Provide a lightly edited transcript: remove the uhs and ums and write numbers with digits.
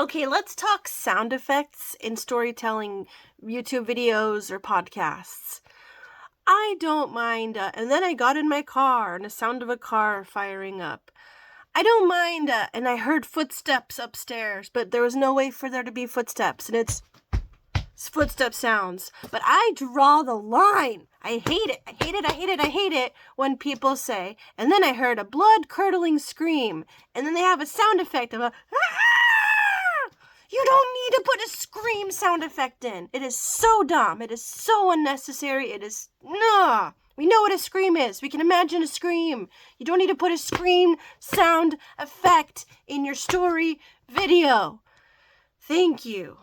Okay, let's talk sound effects in storytelling, YouTube videos, or podcasts. I don't mind, and then I got in my car, and the sound of a car firing up. I don't mind, and I heard footsteps upstairs, but there was no way for there to be footsteps, and it's footstep sounds. But I draw the line. I hate it. I hate it. I hate it. I hate it when people say, and then I heard a blood-curdling scream, and then they have a sound effect of a, ah! You don't need to put a scream sound effect in. It is so dumb. It is so unnecessary. It is, no. We know what a scream is. We can imagine a scream. You don't need to put a scream sound effect in your story video. Thank you.